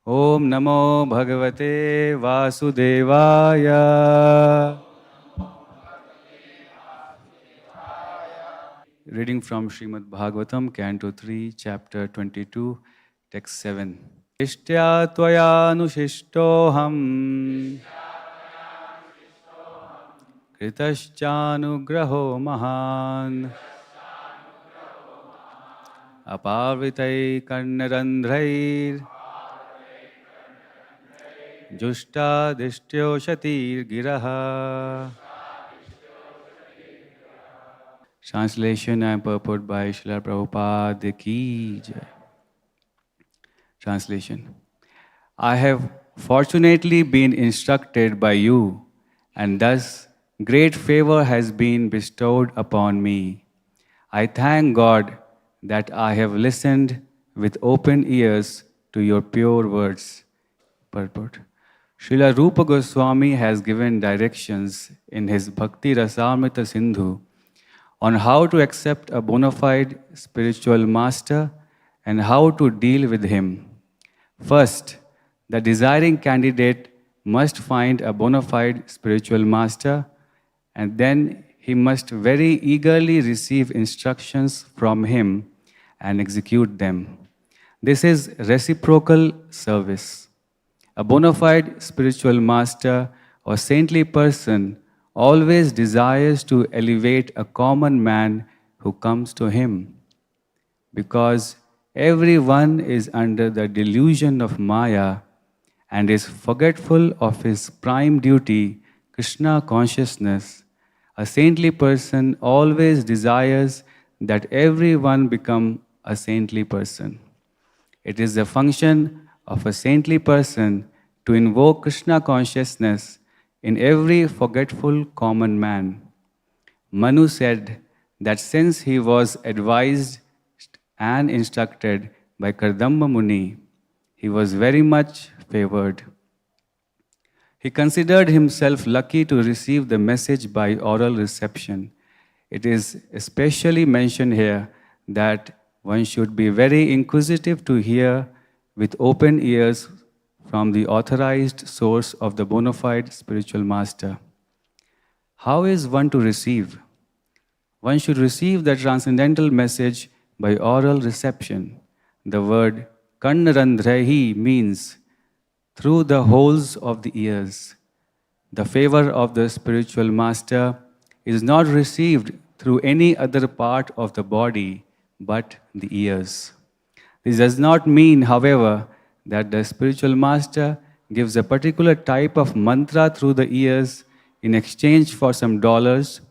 Om Namo Bhagavate Vasudevaya. Reading from Srimad Bhagavatam, Canto 3, Chapter 22, Text 7. Ishtya tvaya nushishtoham kritaschanu mahan apavitai karnarandhrair jushta dishtyo shatir giraha. Translation and purport by Srila Prabhupada ki jai. Translation. I have fortunately been instructed by you, and thus great favor has been bestowed upon me. I thank God that I have listened with open ears to your pure words. Purport. Srila Rupa Goswami has given directions in his Bhakti Rasamrita Sindhu on how to accept a bona fide spiritual master and how to deal with him. First, the desiring candidate must find a bona fide spiritual master, and then he must very eagerly receive instructions from him and execute them. This is reciprocal service. A bona fide spiritual master or saintly person always desires to elevate a common man who comes to him. Because everyone is under the delusion of Maya and is forgetful of his prime duty, Krishna consciousness, a saintly person always desires that everyone become a saintly person. It is the function of a saintly person to invoke Krishna consciousness in every forgetful common man. Manu said that since he was advised and instructed by Kardama Muni, he was very much favored. He considered himself lucky to receive the message by oral reception. It is especially mentioned here that one should be very inquisitive to hear with open ears from the authorized source of the bona fide spiritual master. How is one to receive? One should receive the transcendental message by oral reception. The word karnarandhrahi means through the holes of the ears. The favor of the spiritual master is not received through any other part of the body but the ears. This does not mean, however, that the spiritual master gives a particular type of mantra through the ears in exchange for some dollars,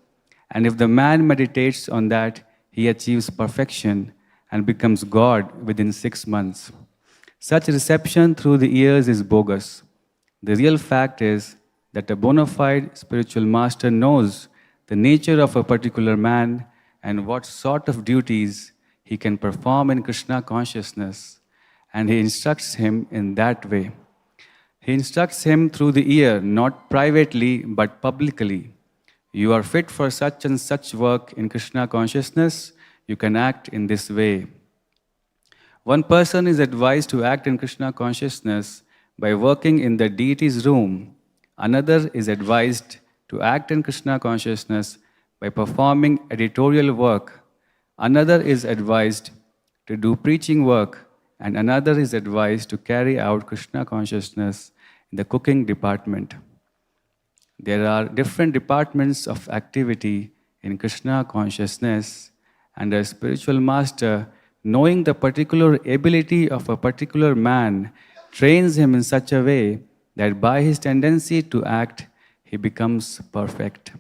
and if the man meditates on that, he achieves perfection and becomes God within 6 months. Such reception through the ears is bogus. The real fact is that a bona fide spiritual master knows the nature of a particular man and what sort of duties he can perform in Krishna consciousness, and he instructs him in that way. He instructs him through the ear, not privately but publicly. You are fit for such and such work in Krishna consciousness, you can act in this way. One person is advised to act in Krishna consciousness by working in the deity's room. Another is advised to act in Krishna consciousness by performing editorial work. Another is advised to do preaching work, and another is advised to carry out Krishna consciousness in the cooking department. There are different departments of activity in Krishna consciousness, and a spiritual master, knowing the particular ability of a particular man, trains him in such a way that by his tendency to act, he becomes perfect.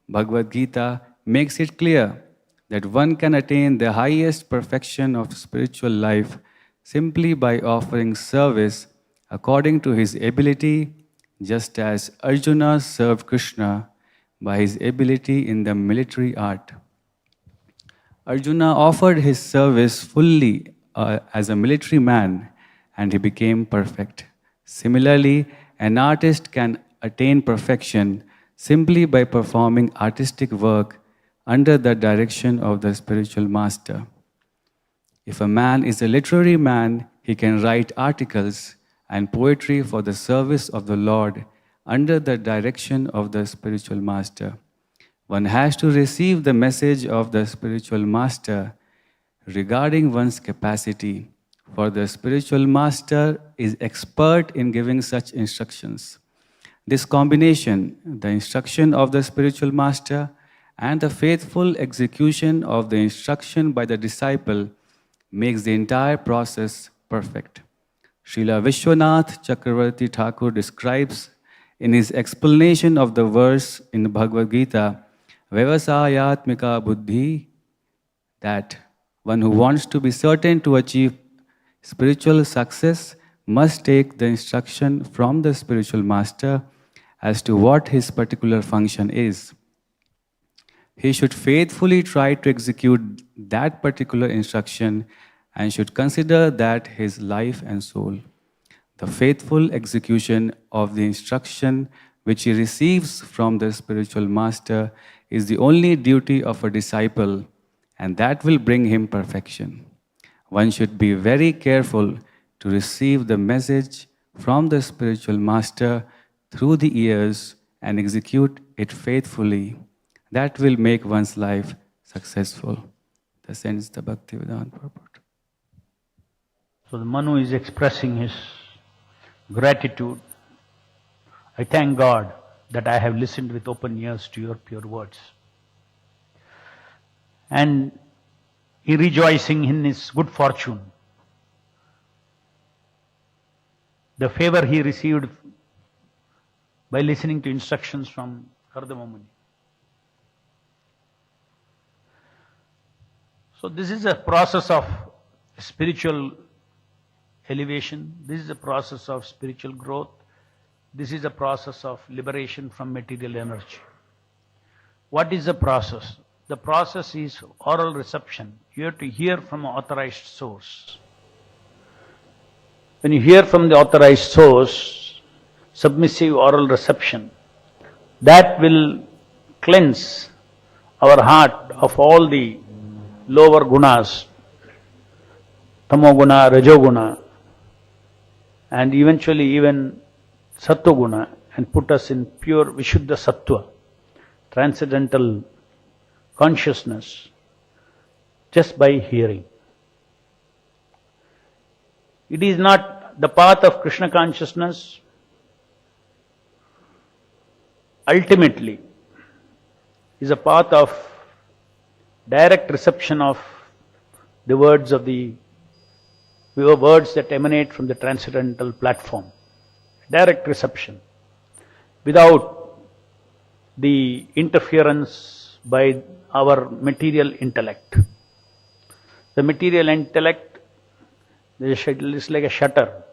Bhagavad Gita makes it clear that one can attain the highest perfection of spiritual life simply by offering service according to his ability, just as Arjuna served Krishna by his ability in the military art. Arjuna offered his service fully as a military man, and he became perfect. Similarly, an artist can attain perfection simply by performing artistic work under the direction of the spiritual master. If a man is a literary man, he can write articles and poetry for the service of the Lord under the direction of the spiritual master. One has to receive the message of the spiritual master regarding one's capacity, for the spiritual master is expert in giving such instructions. This combination, the instruction of the spiritual master and the faithful execution of the instruction by the disciple, makes the entire process perfect. Srila Vishwanath Chakravarti Thakur describes in his explanation of the verse in the Bhagavad Gita, Vyavasayatmika Buddhi, that one who wants to be certain to achieve spiritual success must take the instruction from the spiritual master as to what his particular function is. He should faithfully try to execute that particular instruction and should consider that his life and soul. The faithful execution of the instruction which he receives from the spiritual master is the only duty of a disciple, and that will bring him perfection. One should be very careful to receive the message from the spiritual master through the ears and execute it faithfully. That will make one's life successful. Thus ends the Bhaktivedanta purport. So the Manu is expressing his gratitude. I thank God that I have listened with open ears to your pure words. And he rejoicing in his good fortune, the favor he received by listening to instructions from Kardama Muni. So this is a process of spiritual elevation. This is a process of spiritual growth. This is a process of liberation from material energy. What is the process? The process is oral reception. You have to hear from an authorized source. When you hear from the authorized source, submissive oral reception, that will cleanse our heart of all the lower gunas, tamoguna, rajoguna, and eventually even sattva-guna, and put us in pure Vishuddha Sattva, transcendental consciousness, just by hearing. It is not the path of Krishna consciousness. Ultimately, is a path of direct reception of the words of the words that emanate from the transcendental platform. Direct reception, without the interference by our material intellect. The material intellect is like a shutter.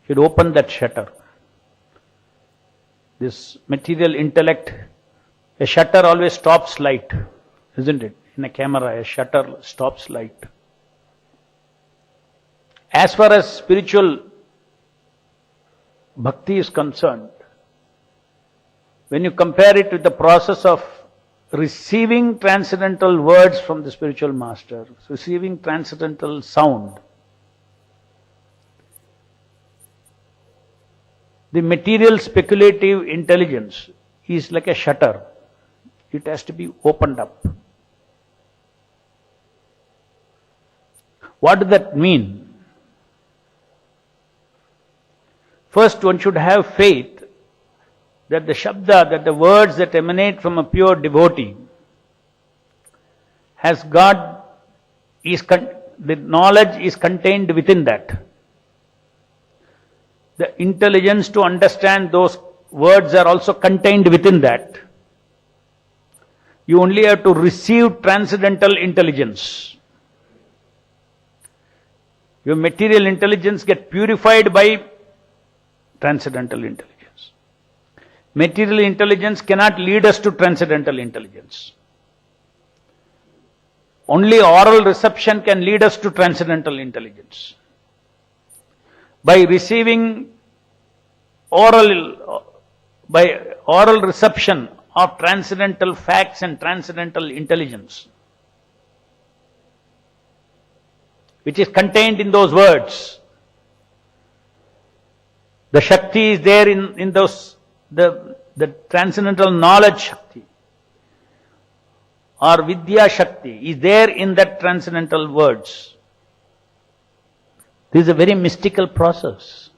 You should open that shutter. This material intellect, a shutter always stops light, isn't it? In a camera, a shutter stops light. As far as spiritual bhakti is concerned, when you compare it with the process of receiving transcendental words from the spiritual master, receiving transcendental sound, the material speculative intelligence is like a shutter. It has to be opened up. What does that mean? First, one should have faith that the shabda, that the words that emanate from a pure devotee has got, the knowledge is contained within that. The intelligence to understand those words are also contained within that. You only have to receive transcendental intelligence. Your material intelligence gets purified by transcendental intelligence. Material intelligence cannot lead us to transcendental intelligence. Only oral reception can lead us to transcendental intelligence. By receiving oral reception of transcendental facts and transcendental intelligence, which is contained in those words, The Shakti is there in those, the transcendental knowledge Shakti. Or Vidya Shakti is there in that transcendental words. This is a very mystical process.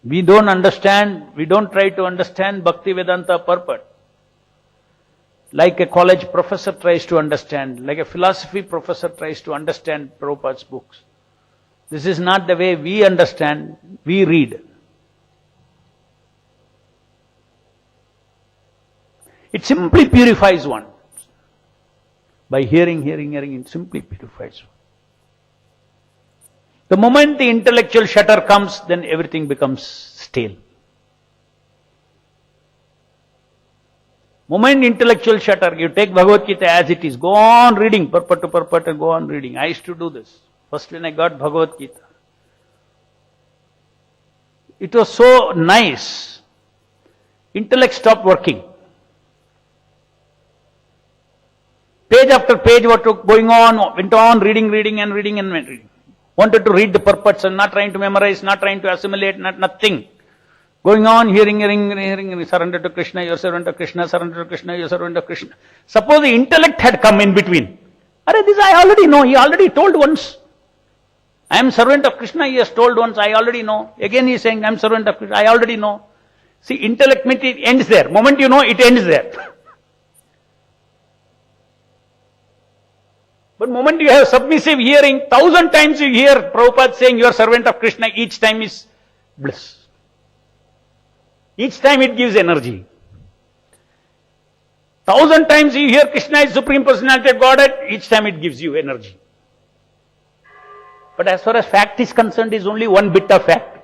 We don't try to understand Bhaktivedanta purport. Like a college professor tries to understand, like a philosophy professor tries to understand Prabhupada's books. This is not the way we understand, we read. It simply purifies one. By hearing, it simply purifies one. The moment the intellectual shutter comes, then everything becomes stale. Moment intellectual shutter, you take Bhagavad Gita as it is, go on reading, purport to purport, and go on reading. I used to do this. First when I got Bhagavad Gita. It was so nice. Intellect stopped working. Page after page what was going on, went on reading. Wanted to read the purports and not trying to memorize, not trying to assimilate, nothing. Going on, hearing, surrender to Krishna, you're servant of Krishna, surrender to Krishna, you're servant of Krishna. Suppose the intellect had come in between. This I already know, he already told once. I am servant of Krishna, he has told once, I already know. Again he is saying, I am servant of Krishna, I already know. See, intellect means it ends there. Moment you know, it ends there. But moment you have submissive hearing, 1,000 times you hear Prabhupada saying you are servant of Krishna, each time is bliss. Each time it gives energy. 1,000 times you hear Krishna is Supreme Personality of Godhead, each time it gives you energy. But as far as fact is concerned, is only one bit of fact.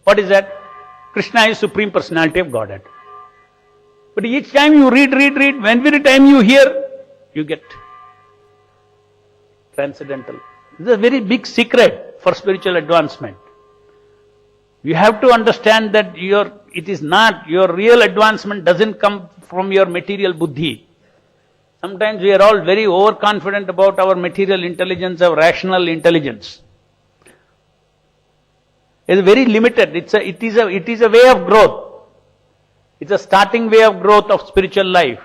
What is that? Krishna is Supreme Personality of Godhead. But each time you read, every time you hear, you get transcendental. This is a very big secret for spiritual advancement. You have to understand that your real advancement doesn't come from your material buddhi. Sometimes we are all very overconfident about our material intelligence, our rational intelligence. It's very limited. It is a way of growth. It's a starting way of growth of spiritual life.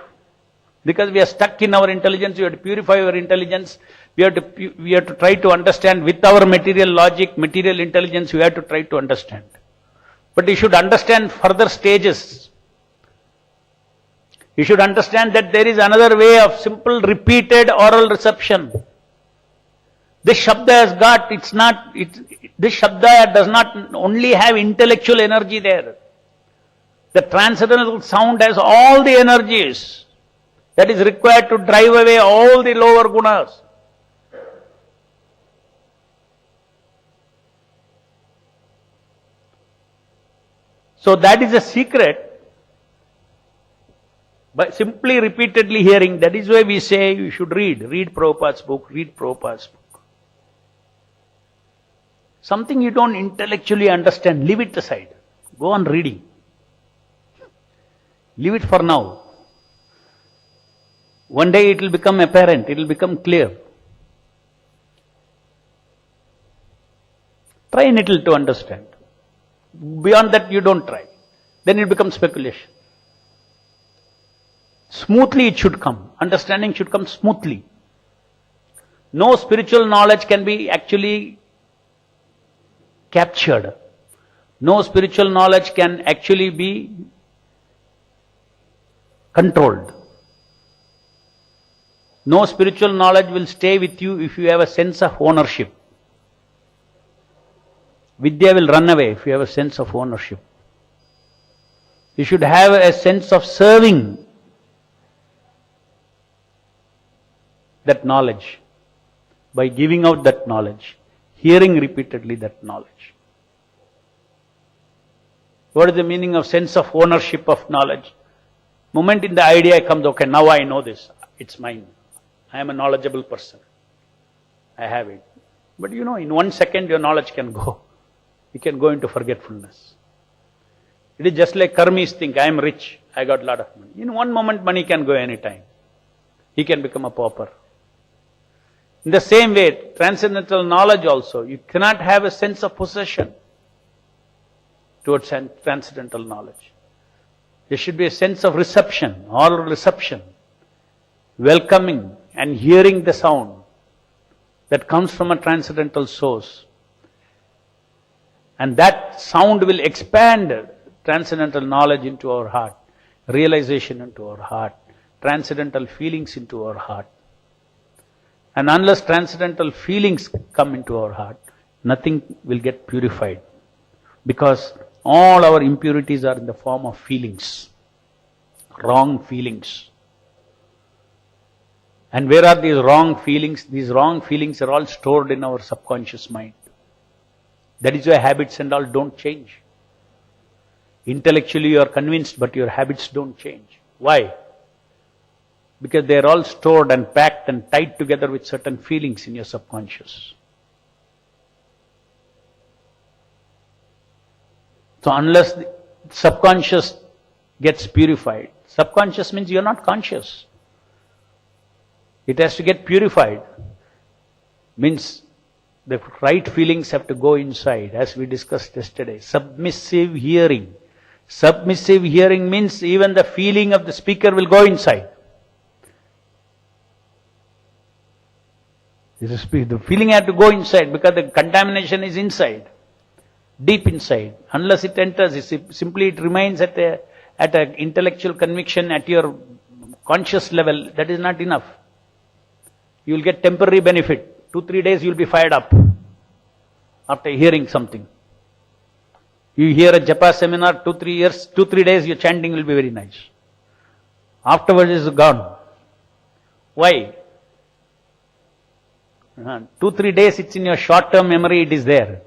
Because we are stuck in our intelligence, we have to purify our intelligence. We have to try to understand with our material logic, material intelligence, we have to try to understand. But you should understand further stages. You should understand that there is another way of simple repeated oral reception. This Shabda has got, this Shabda does not only have intellectual energy there. The transcendental sound has all the energies that is required to drive away all the lower gunas. So that is a secret. By simply repeatedly hearing, that is why we say you should read Prabhupada's book, Something you don't intellectually understand, leave it aside. Go on reading. Leave it for now. One day it will become apparent, it will become clear. Try a little to understand. Beyond that you don't try. Then it becomes speculation. Smoothly it should come. Understanding should come smoothly. No spiritual knowledge can be actually captured. No spiritual knowledge can actually be controlled. No spiritual knowledge will stay with you if you have a sense of ownership. Vidya will run away if you have a sense of ownership. You should have a sense of serving that knowledge by giving out that knowledge, hearing repeatedly that knowledge. What is the meaning of sense of ownership of knowledge? Moment in the idea comes, okay, now I know this, it's mine. I am a knowledgeable person. I have it. But in 1 second your knowledge can go. You can go into forgetfulness. It is just like karmis think, I am rich, I got a lot of money. In 1 moment money can go anytime. He can become a pauper. In the same way, transcendental knowledge also, you cannot have a sense of possession towards transcendental knowledge. There should be a sense of reception, oral reception, welcoming and hearing the sound that comes from a transcendental source. And that sound will expand transcendental knowledge into our heart, realization into our heart, transcendental feelings into our heart. And unless transcendental feelings come into our heart, nothing will get purified. Because all our impurities are in the form of feelings, wrong feelings. And where are these wrong feelings? These wrong feelings are all stored in our subconscious mind. That is why habits and all don't change. Intellectually you are convinced, but your habits don't change. Why? Because they are all stored and packed and tied together with certain feelings in your subconscious. So unless the subconscious gets purified, subconscious means you are not conscious. It has to get purified. Means the right feelings have to go inside, as we discussed yesterday. Submissive hearing. Submissive hearing means even the feeling of the speaker will go inside. The feeling has to go inside because the contamination is inside, deep inside. Unless it enters, it remains at an intellectual conviction at your conscious level. That is not enough. You will get temporary benefit. 2-3 days you will be fired up after hearing something. You hear a japa seminar, 2-3 days your chanting will be very nice. Afterwards it is gone. Why? 2-3 days it's in your short-term memory, it is there.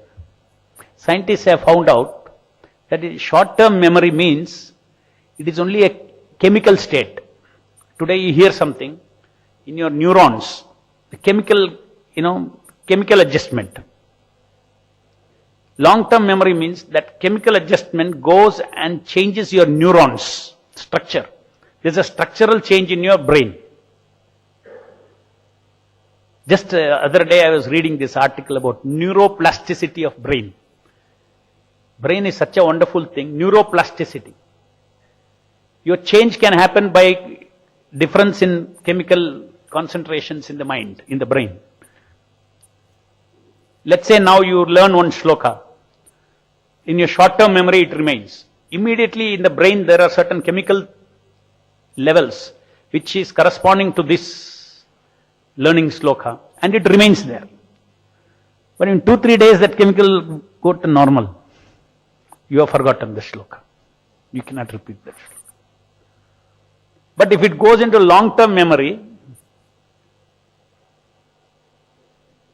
Scientists have found out that short-term memory means it is only a chemical state. Today you hear something in your neurons, the chemical adjustment. Long-term memory means that chemical adjustment goes and changes your neurons structure. There's a structural change in your brain. Just other day I was reading this article about neuroplasticity of brain. Brain is such a wonderful thing, neuroplasticity. Your change can happen by difference in chemical concentrations in the mind, in the brain. Let's say now you learn one shloka. In your short-term memory it remains. Immediately in the brain there are certain chemical levels which is corresponding to this learning shloka, and it remains there. But in 2-3 days that chemical go to normal. You have forgotten the shloka. You cannot repeat that shloka. But if it goes into long-term memory,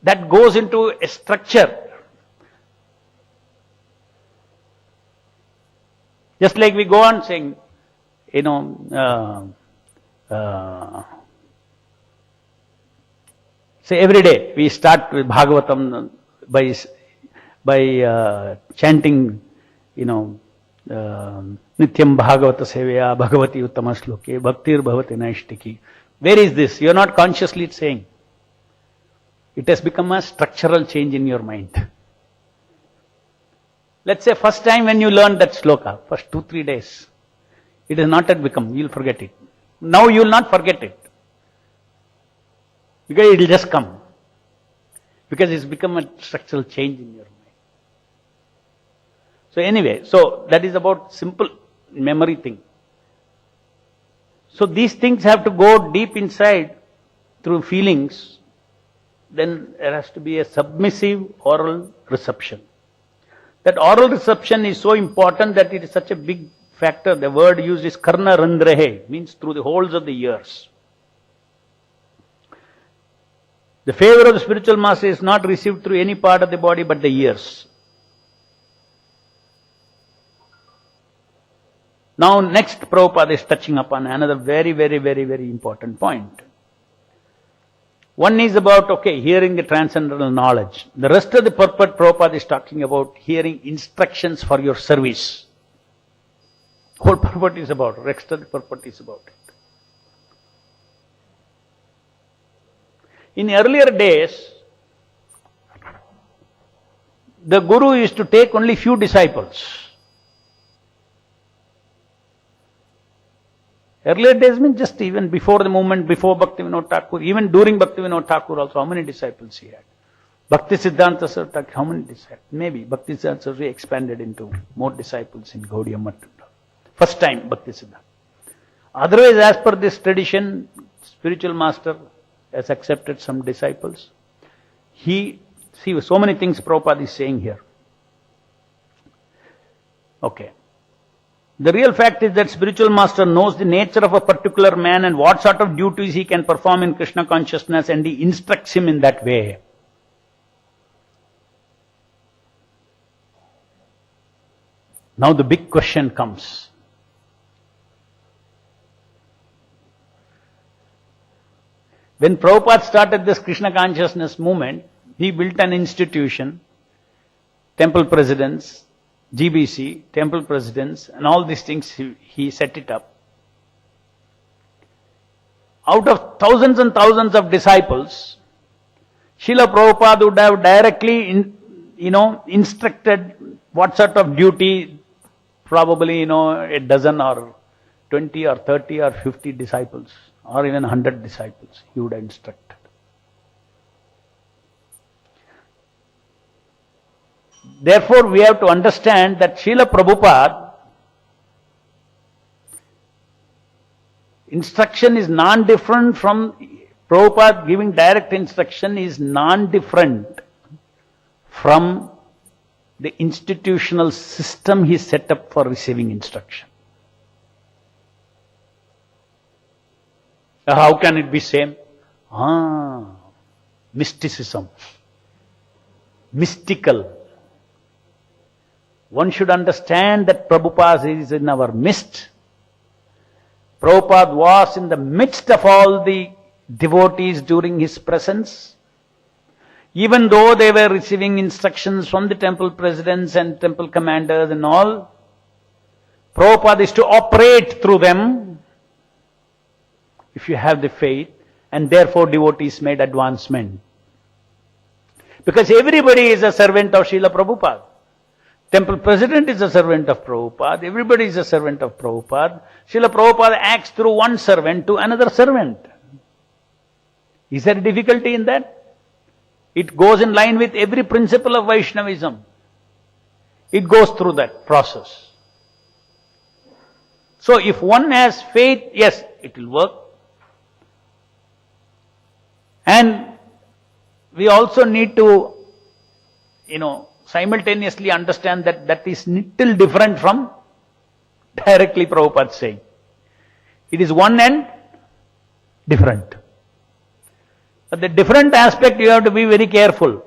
that goes into a structure. Just like we go on saying, say every day we start with Bhagavatam by chanting, Nityam Bhagavata Sevaya Bhagavati Uttama Shloke Bhaktir Bhavati Naishtiki. Where is this? You are not consciously saying. It has become a structural change in your mind. Let's say first time when you learned that shloka, first 2-3 days, it has not yet become, you will forget it. Now you will not forget it. Because it will just come. Because it's become a structural change in your mind. So anyway, so that is about simple memory thing. So these things have to go deep inside through feelings. Then there has to be a submissive oral reception. That oral reception is so important that it is such a big factor. The word used is karna randrahe, means through the holes of the ears. The favor of the spiritual master is not received through any part of the body but the ears. Now next Prabhupada is touching upon another very, very, very, very important point. One is about, hearing the transcendental knowledge. The rest of the purport Prabhupada is talking about hearing instructions for your service. Whole purport is about, rest of the purport is about it. In earlier days, the Guru used to take only few disciples. Earlier days means just even before the movement, before Bhaktivedanta Thakur, even during Bhaktivedanta Thakur also, how many disciples he had? Bhaktisiddhanta Saraswati, how many disciples? Maybe Bhaktisiddhanta Saraswati expanded into more disciples in Gaudiya Math. First time Bhaktisiddhanta. Otherwise, as per this tradition, spiritual master has accepted some disciples. See, so many things Prabhupada is saying here. Okay. The real fact is that spiritual master knows the nature of a particular man and what sort of duties he can perform in Krishna consciousness, and he instructs him in that way. Now the big question comes. When Prabhupada started this Krishna consciousness movement, he built an institution, temple presidents, GBC, temple presidents, and all these things he set it up. Out of thousands and thousands of disciples, Srila Prabhupada would have directly, instructed what sort of duty, probably, a dozen or 20 or 30 or 50 disciples, or even 100 disciples, he would have instructed. Therefore, we have to understand that Srila Prabhupada, instruction is non-different from Prabhupada giving direct instruction is non-different from the institutional system he set up for receiving instruction. How can it be same? Mysticism. Mystical. One should understand that Prabhupada is in our midst. Prabhupada was in the midst of all the devotees during his presence. Even though they were receiving instructions from the temple presidents and temple commanders and all, Prabhupada is to operate through them if you have the faith, and therefore devotees made advancement. Because everybody is a servant of Srila Prabhupada. Temple president is a servant of Prabhupada, everybody is a servant of Prabhupada. Srila Prabhupada acts through one servant to another servant. Is there a difficulty in that? It goes in line with every principle of Vaishnavism. It goes through that process. So if one has faith, yes, it will work. And we also need to, simultaneously understand that is little different from directly Prabhupada saying. It is one and different. But the different aspect you have to be very careful.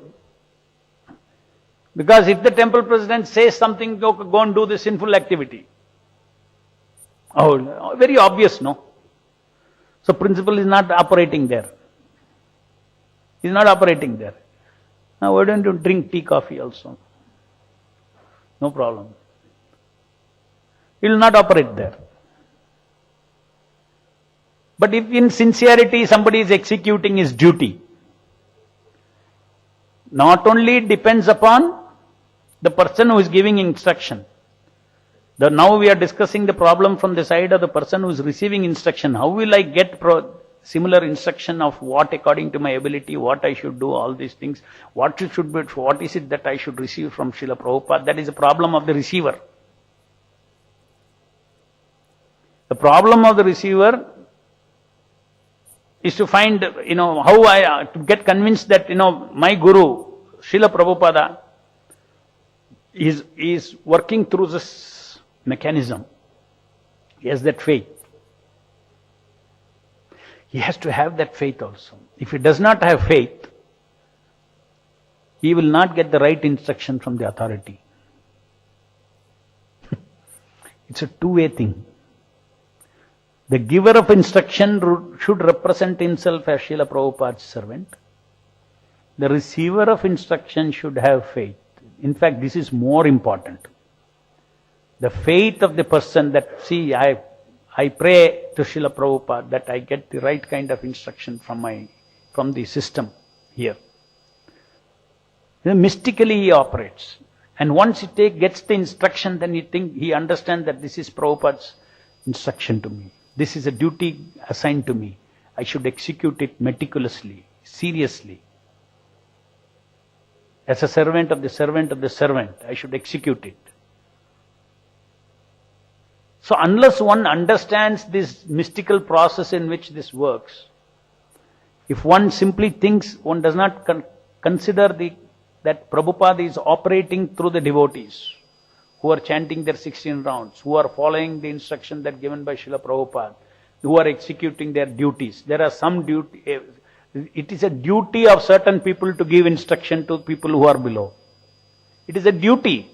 Because if the temple president says something, go and do the sinful activity. Oh, very obvious, no? So principle is not operating there. Is not operating there. Now why don't you drink tea, coffee also? No problem. It will not operate there. But if in sincerity somebody is executing his duty, not only it depends upon the person who is giving instruction. Now we are discussing the problem from the side of the person who is receiving instruction. How will I get similar instruction of what according to my ability, what I should do, all these things, what is it that I should receive from Srila Prabhupada? That is a problem of the receiver. The problem of the receiver is to find, how to get convinced that, my Guru, Srila Prabhupada, is working through this mechanism. He has that faith. He has to have that faith also. If he does not have faith, he will not get the right instruction from the authority. It's a two-way thing. The giver of instruction should represent himself as Srila Prabhupada's servant. The receiver of instruction should have faith. In fact, this is more important. The faith of the person that, I pray to Srila Prabhupada that I get the right kind of instruction from from the system here. Mystically he operates. And once he gets the instruction, then he understands that this is Prabhupada's instruction to me. This is a duty assigned to me. I should execute it meticulously, seriously. As a servant of the servant of the servant, I should execute it. So unless one understands this mystical process in which this works, if one simply thinks, one does not consider that Prabhupada is operating through the devotees who are chanting their 16 rounds, who are following the instruction that given by Srila Prabhupada, who are executing their duties. There are some duty. It is a duty of certain people to give instruction to people who are below. It is a duty.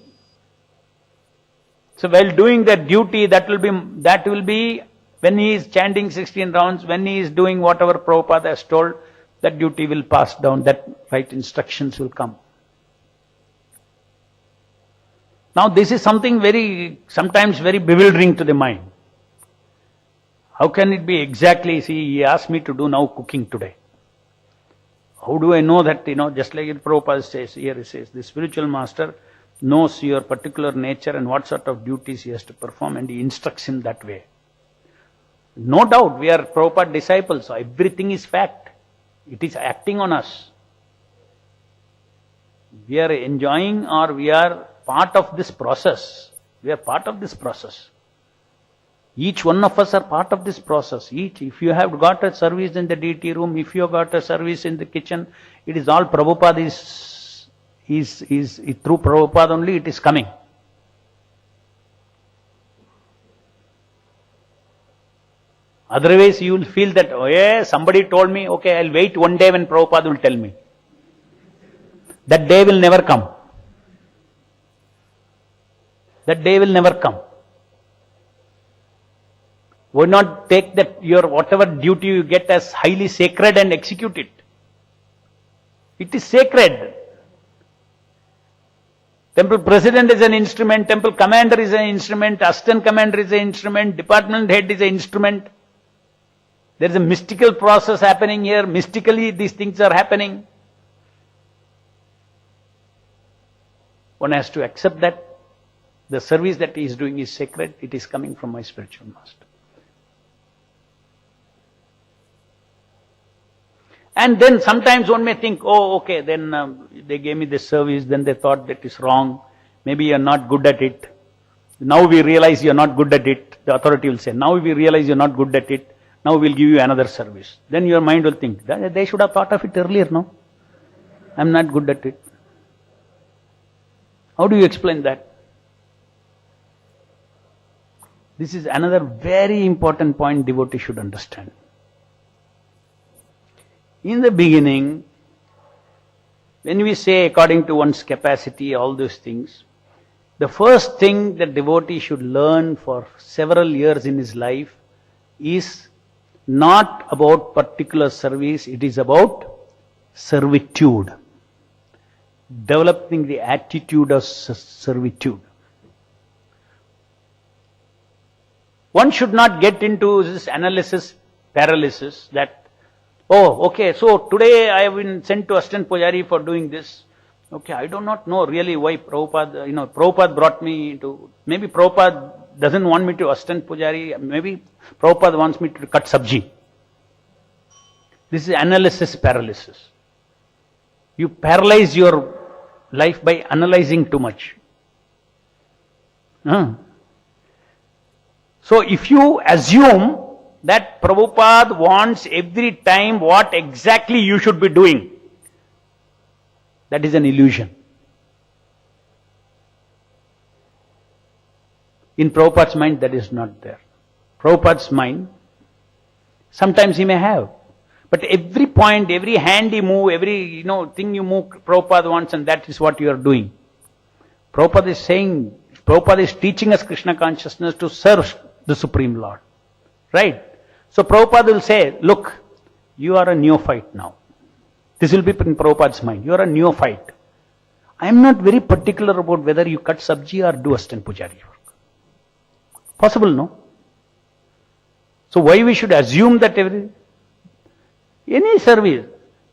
So while doing that duty, that will be when he is chanting 16 rounds, when he is doing whatever Prabhupada has told, that duty will pass down, that right instructions will come. Now this is something sometimes very bewildering to the mind. How can it be exactly, see, he asked me to do now cooking today. How do I know that, just like Prabhupada says, here he says, the spiritual master knows your particular nature and what sort of duties he has to perform, and he instructs him that way. No doubt, we are Prabhupada disciples, so everything is fact. It is acting on us. We are enjoying, or we are part of this process. We are part of this process. Each one of us are part of this process. If you have got a service in the deity room, if you have got a service in the kitchen, it is all Prabhupada is through Prabhupada only it is coming. Otherwise you will feel that, oh yeah, somebody told me, okay, I'll wait one day when Prabhupada will tell me. That day will never come. That day will never come. Why not take that your whatever duty you get as highly sacred and execute it? It is sacred. Temple president is an instrument, temple commander is an instrument, assistant commander is an instrument, department head is an instrument. There is a mystical process happening here. Mystically these things are happening. One has to accept that the service that he is doing is sacred. It is coming from my spiritual master. And then sometimes one may think, oh, okay, then they gave me this service, then they thought that is wrong. Maybe you are not good at it. Now we realize you are not good at it. The authority will say, now we realize you are not good at it. Now we'll give you another service. Then your mind will think, they should have thought of it earlier, no? I'm not good at it. How do you explain that? This is another very important point devotee should understand. In the beginning, when we say according to one's capacity, all those things, the first thing that devotee should learn for several years in his life is not about particular service, it is about servitude. Developing the attitude of servitude. One should not get into this analysis paralysis that, oh, okay, so today I have been sent to Assistant Pujari for doing this. Okay, I do not know really why Prabhupada, Prabhupada brought me to, maybe Prabhupada doesn't want me to Assistant Pujari, maybe Prabhupada wants me to cut sabji. This is analysis paralysis. You paralyze your life by analyzing too much. So if you assume that Prabhupada wants every time what exactly you should be doing, that is an illusion. In Prabhupada's mind, that is not there. Prabhupada's mind, sometimes he may have. But every point, every hand you move, every thing you move, Prabhupada wants, and that is what you are doing. Prabhupada is saying, Prabhupada is teaching us Krishna consciousness to serve the Supreme Lord. Right? So Prabhupada will say, look, you are a neophyte now. This will be in Prabhupada's mind. You are a neophyte. I am not very particular about whether you cut sabji or do Assistant Pujari work. Possible, no? So why we should assume that any service,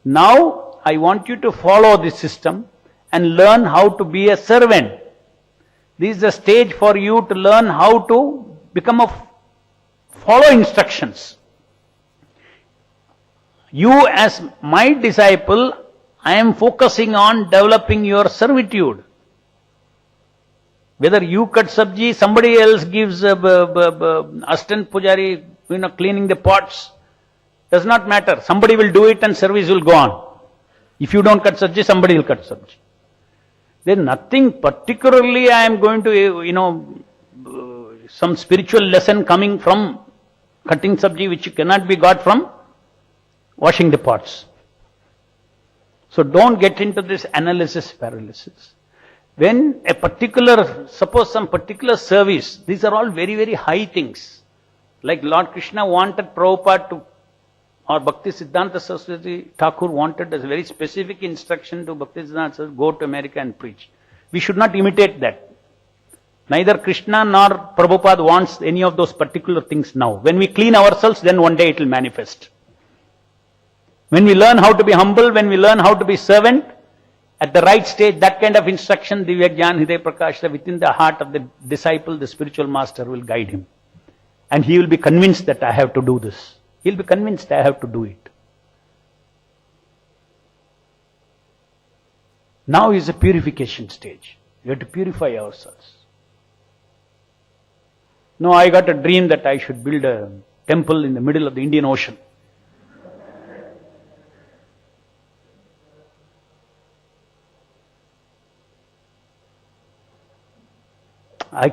Now, I want you to follow this system and learn how to be a servant. This is the stage for you to learn how to become follow instructions. You as my disciple, I am focusing on developing your servitude. Whether you cut sabji, somebody else gives assistant pujari, cleaning the pots, does not matter. Somebody will do it and service will go on. If you don't cut sabji, somebody will cut sabji. There is nothing particularly I am going to, some spiritual lesson coming from cutting sabji which cannot be got from washing the pots. So don't get into this analysis paralysis. When a particular, suppose some particular service, these are all very, very high things. Like Lord Krishna wanted Prabhupada to, or Bhaktivedanta Saraswati Thakur wanted a very specific instruction to Bhaktivedanta Saraswati, go to America and preach. We should not imitate that. Neither Krishna nor Prabhupada wants any of those particular things now. When we clean ourselves, then one day it will manifest. When we learn how to be humble, when we learn how to be servant, at the right stage, that kind of instruction, Divya Jnana Hriday Prakasha, within the heart of the disciple, the spiritual master will guide him. And he will be convinced that I have to do this. He will be convinced I have to do it. Now is a purification stage. We have to purify ourselves. No, I got a dream that I should build a temple in the middle of the Indian Ocean.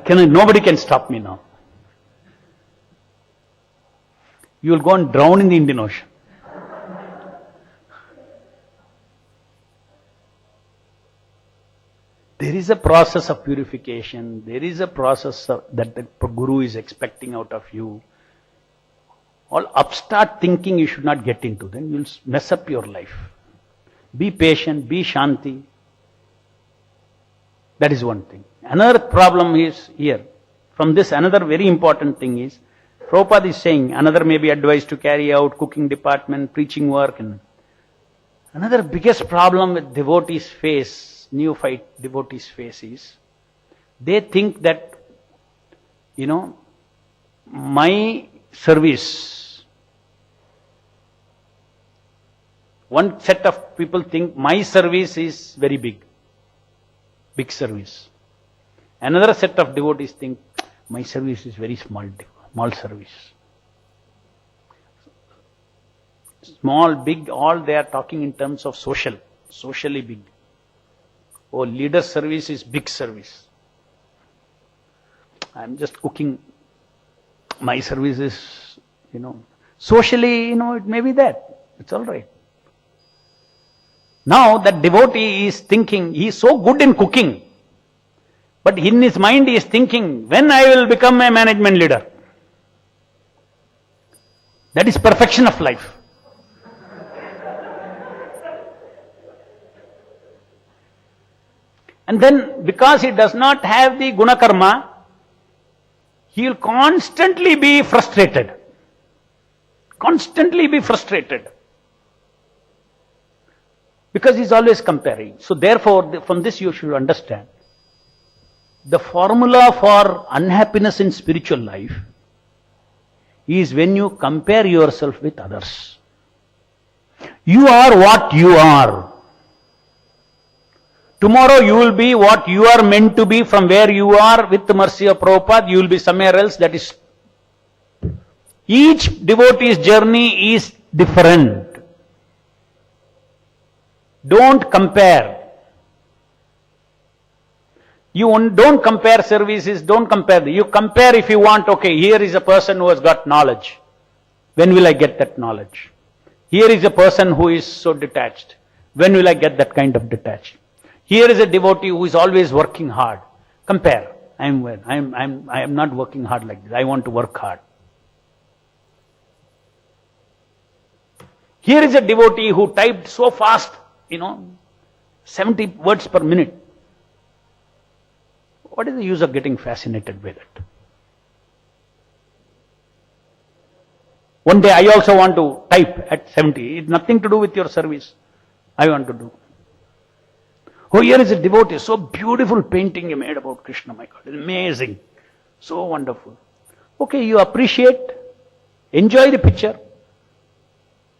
Nobody can stop me now. You will go and drown in the Indian Ocean. There is a process of purification. There is a process that the Guru is expecting out of you. All upstart thinking you should not get into. Then you will mess up your life. Be patient, be shanti. That is one thing. Another problem is here. From this, another very important thing is, Prabhupada is saying, another may be advised to carry out cooking department, preaching work. And another biggest problem with devotees face, neophyte devotees face is, they think that, my service, one set of people think my service is very big service. Another set of devotees think, my service is very small service. Small, big, all they are talking in terms of socially big. Oh, leader service is big service. I am just cooking. My service is, socially, it may be that. It's all right. Now that devotee is thinking, he is so good in cooking, but in his mind he is thinking, when I will become a management leader? That is perfection of life. And then because he does not have the guna karma, he will constantly be frustrated. Constantly be frustrated. Because he is always comparing. So therefore, from this you should understand, the formula for unhappiness in spiritual life is when you compare yourself with others. You are what you are. Tomorrow you will be what you are meant to be from where you are. With the mercy of Prabhupada, you will be somewhere else. That is, each devotee's journey is different. Don't compare. You don't compare services, don't compare. You compare if you want, okay, here is a person who has got knowledge. When will I get that knowledge? Here is a person who is so detached. When will I get that kind of detached? Here is a devotee who is always working hard. Compare. I am not working hard like this. I want to work hard. Here is a devotee who typed so fast, 70 words per minute. What is the use of getting fascinated with it? One day I also want to type at 70. It's nothing to do with your service. I want to do. Oh, here is a devotee, so beautiful painting he made about Krishna, my God, amazing, so wonderful. Okay, you appreciate, enjoy the picture.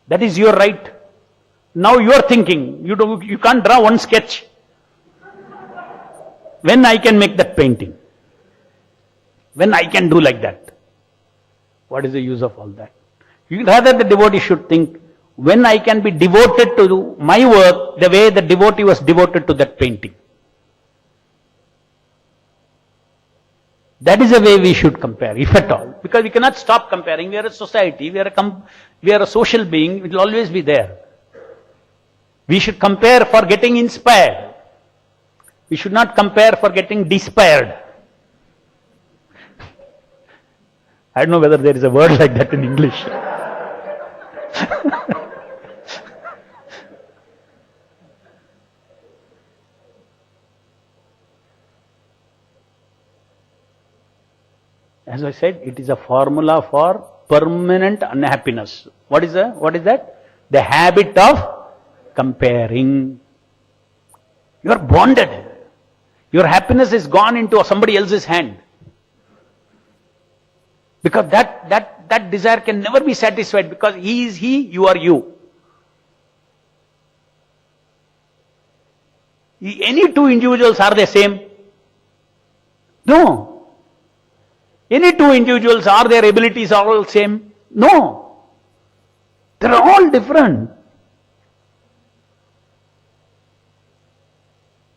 That is your right. Now you are thinking, you can't draw one sketch. When I can make that painting? When I can do like that? What is the use of all that? Rather the devotee should think, when I can be devoted to my work the way the devotee was devoted to that painting. That is the way we should compare, if at all. Because we cannot stop comparing. We are a society, we are a social being, it will always be there. We should compare for getting inspired. We should not compare for getting despaired. I don't know whether there is a word like that in English. As I said, it is a formula for permanent unhappiness. What is that? The habit of comparing. You are bonded. Your happiness is gone into somebody else's hand. Because that desire can never be satisfied, because he is he, you are you. Any two individuals are the same? No. Any two individuals, are their abilities all same? No. They are all different.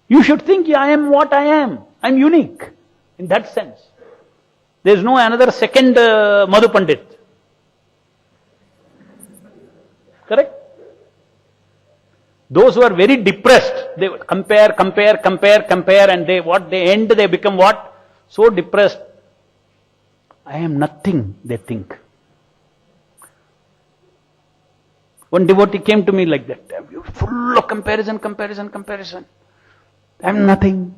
You should think, I am what I am. I am unique in that sense. There is no another second Madhu Pandit. Correct? Those who are very depressed, they compare, and they become what? So depressed. I am nothing, they think. One devotee came to me like that, full of comparison. I am nothing.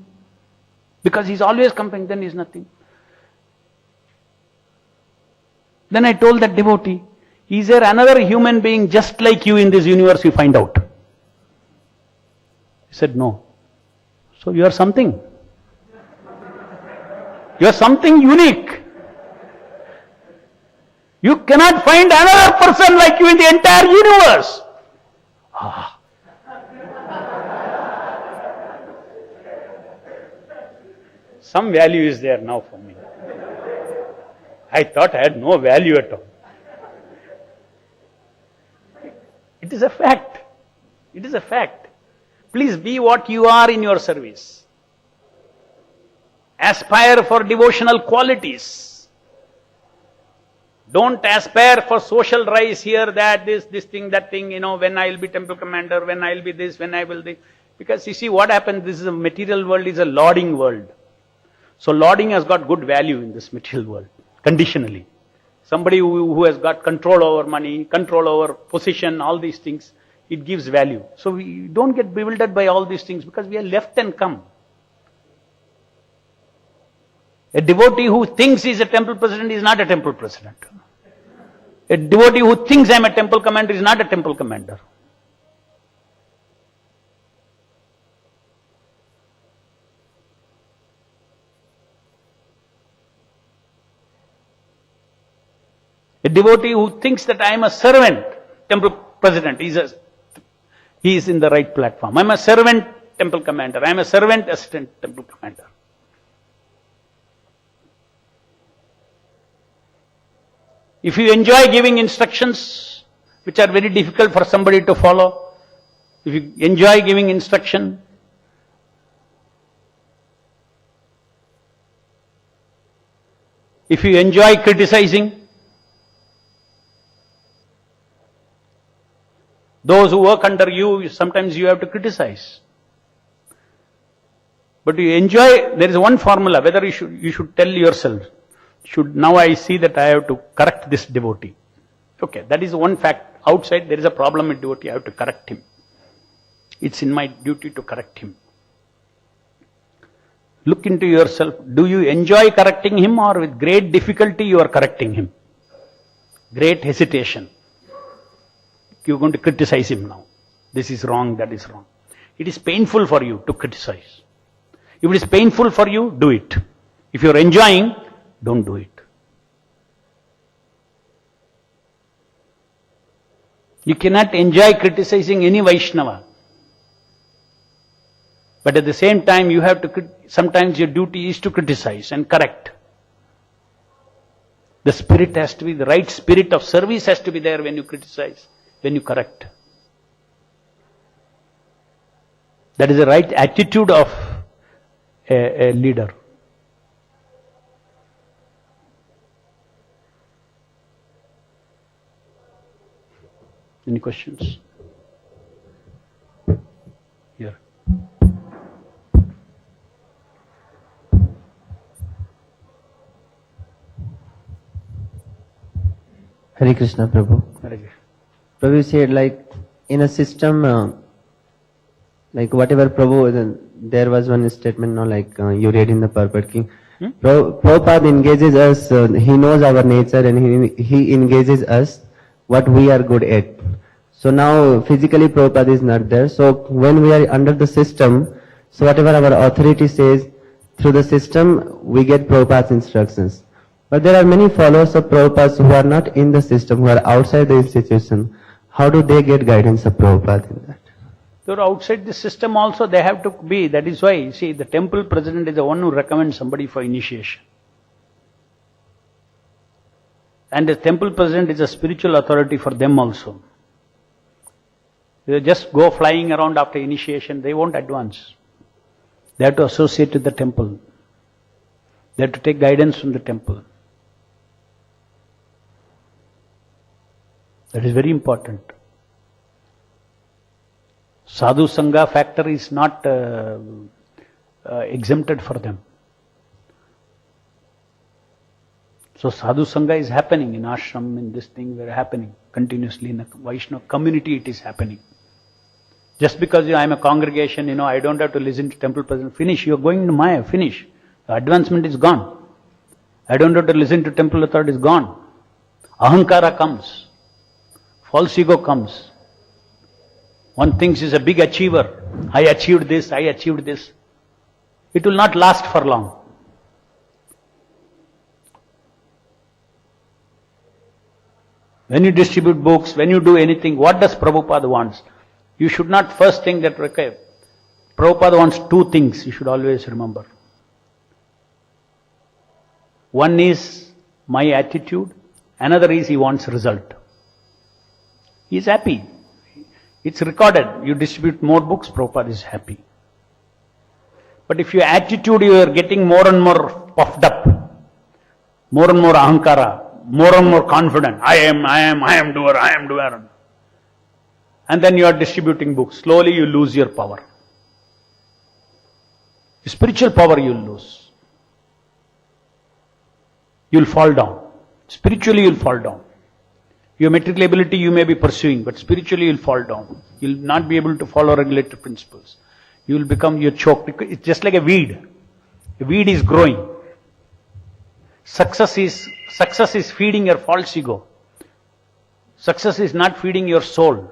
Because he is always comparing, then he is nothing. Then I told that devotee, is there another human being just like you in this universe? You find out. He said, no. So you are something. You are something unique. You cannot find another person like you in the entire universe. Some value is there now for me. I thought I had no value at all. It is a fact. It is a fact. Please be what you are in your service. Aspire for devotional qualities. Don't aspire for social rise here, that, this thing, that thing, when I will be temple commander, when I will be this, when I will this. Because you see what happens, this is a material world, is a lauding world. So lauding has got good value in this material world, conditionally. Somebody who has got control over money, control over position, all these things, it gives value. So we don't get bewildered by all these things, because we are left and come. A devotee who thinks he is a temple president is not a temple president. A devotee who thinks I am a temple commander is not a temple commander. A devotee who thinks that I am a servant, temple president, he is in the right platform. I am a servant temple commander. I am a servant assistant temple commander. If you enjoy giving instructions, which are very difficult for somebody to follow, if you enjoy giving instruction, if you enjoy criticizing, those who work under you, sometimes you have to criticize. But you enjoy, there is one formula, whether you should tell yourself, now I see that I have to correct this devotee. Okay, that is one fact. Outside there is a problem with devotee, I have to correct him. It's in my duty to correct him. Look into yourself. Do you enjoy correcting him, or with great difficulty you are correcting him? Great hesitation. You are going to criticize him now. This is wrong, that is wrong. It is painful for you to criticize. If it is painful for you, do it. If you are enjoying, don't do it. You cannot enjoy criticizing any Vaishnava. But at the same time, you have to, sometimes your duty is to criticize and correct. The spirit has to be, the right spirit of service has to be there when you criticize, when you correct. That is the right attitude of a leader. Any questions? Here. Hare Krishna, Prabhu. Hare Krishna. Prabhu said, like, in a system, like whatever Prabhu, there was one statement, no, like you read in the Purport King. Prabhupada engages us, he knows our nature and he engages us what we are good at. So now physically Prabhupada is not there. So when we are under the system, so whatever our authority says, through the system we get Prabhupada's instructions. But there are many followers of Prabhupada who are not in the system, who are outside the institution. How do they get guidance of Prabhupada in that? They are outside the system also, they have to be. That is why, you see, the temple president is the one who recommends somebody for initiation. And the temple president is a spiritual authority for them also. They just go flying around after initiation, they won't advance. They have to associate with the temple. They have to take guidance from the temple. That is very important. Sadhu Sangha factor is not exempted for them. So Sadhu Sangha is happening in ashram, in this thing, they're happening continuously. In the Vaishnava community it is happening. Just because I am a congregation, I don't have to listen to temple president. Finish, you are going to Maya, finish. The advancement is gone. I don't have to listen to temple authority, is gone. Ahankara comes. False ego comes. One thinks is a big achiever. I achieved this, I achieved this. It will not last for long. When you distribute books, when you do anything, what does Prabhupada wants? You should not first think that, okay, Prabhupada wants two things, you should always remember. One is my attitude, another is he wants result. He is happy. It's recorded. You distribute more books, Prabhupada is happy. But if your attitude, you are getting more and more puffed up, more and more ahankara, more and more confident. I am doer. And then you are distributing books. Slowly you lose your power. Spiritual power you will lose. You will fall down. Spiritually you will fall down. Your material ability you may be pursuing, but spiritually you will fall down. You will not be able to follow regulatory principles. You will become, you're choked. It's just like a weed. A weed is growing. Success is feeding your false ego. Success is not feeding your soul.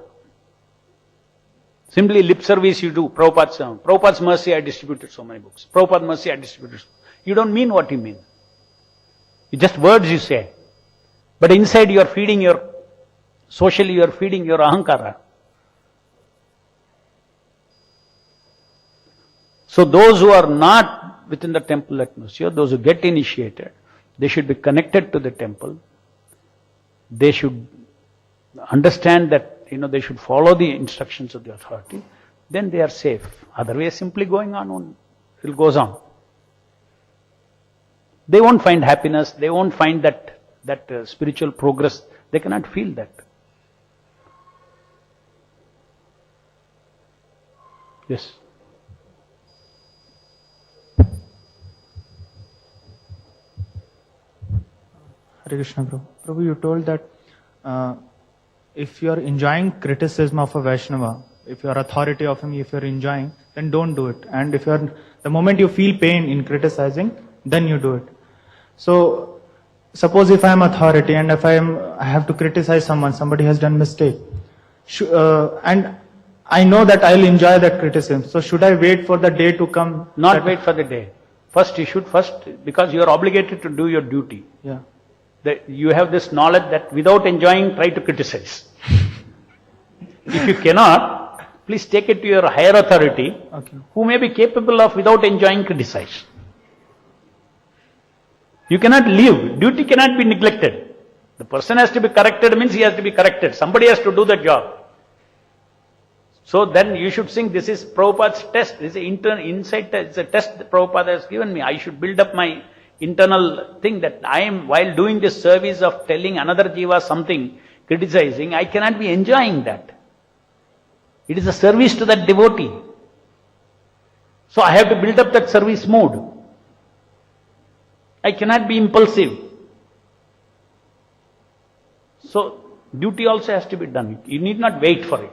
Simply lip service you do. Prabhupada's mercy, I distributed so many books. Prabhupada's mercy, I distributed so many. You don't mean what you mean. It's just words you say. But inside you are feeding socially you are feeding your ahankara. So those who are not within the temple atmosphere, those who get initiated, they should be connected to the temple. They should understand that, they should follow the instructions of the authority. Then they are safe. Otherwise, simply going on, it goes on. They won't find happiness. They won't find that spiritual progress. They cannot feel that. Yes. Hare Krishna, Prabhu. Prabhu, you told that if you are enjoying criticism of a Vaishnava, if you are authority of him, if you are enjoying, then don't do it. And if you are, the moment you feel pain in criticizing, then you do it. So, suppose if I am authority and if I have to criticize someone, somebody has done mistake, and I know that I'll enjoy that criticism. So should I wait for the day to come? Not wait for the day. First, you should because you are obligated to do your duty. Yeah. You have this knowledge that without enjoying, try to criticize. If you cannot, please take it to your higher authority, Okay. who may be capable of, without enjoying, criticize. You cannot live. Duty cannot be neglected. The person has to be corrected means he has to be corrected. Somebody has to do the job. So then you should think this is Prabhupada's test. This is an insight test. It's a test that Prabhupada has given me. I should build up my internal thing that I am, while doing this service of telling another jiva something, criticizing, I cannot be enjoying that. It is a service to that devotee. So I have to build up that service mood. I cannot be impulsive. So duty also has to be done. You need not wait for it.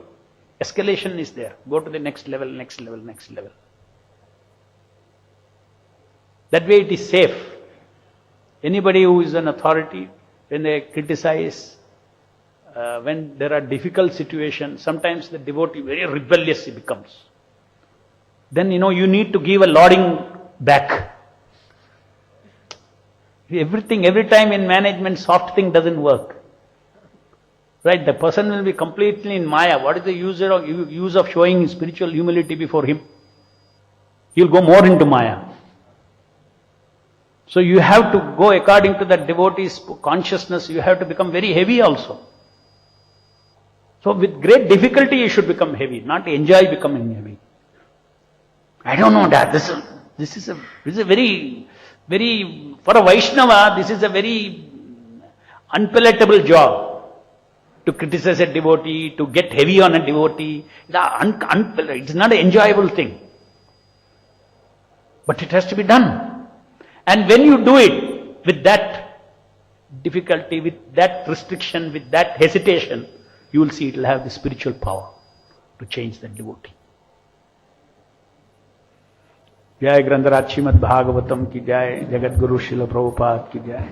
Escalation is there. Go to the next level, next level, next level. That way it is safe. Anybody who is an authority, when they criticize, when there are difficult situations, sometimes the devotee very rebellious he becomes. Then you need to give a lauding back. Every time in management, soft thing doesn't work. Right, the person will be completely in Maya. What is the use of showing spiritual humility before him? He'll go more into Maya. So you have to go according to that devotee's consciousness, you have to become very heavy also. So with great difficulty you should become heavy, not enjoy becoming heavy. I don't know that. This is a very, very, for a Vaishnava, this is a very unpalatable job. To criticize a devotee, to get heavy on a devotee, it's not an enjoyable thing. But it has to be done. And when you do it with that difficulty, with that restriction, with that hesitation, you will see it will have the spiritual power to change that devotee. Jai Grandharaj Srimad Bhagavatam ki jai, Jagat Guru Srila Prabhupada ki jai.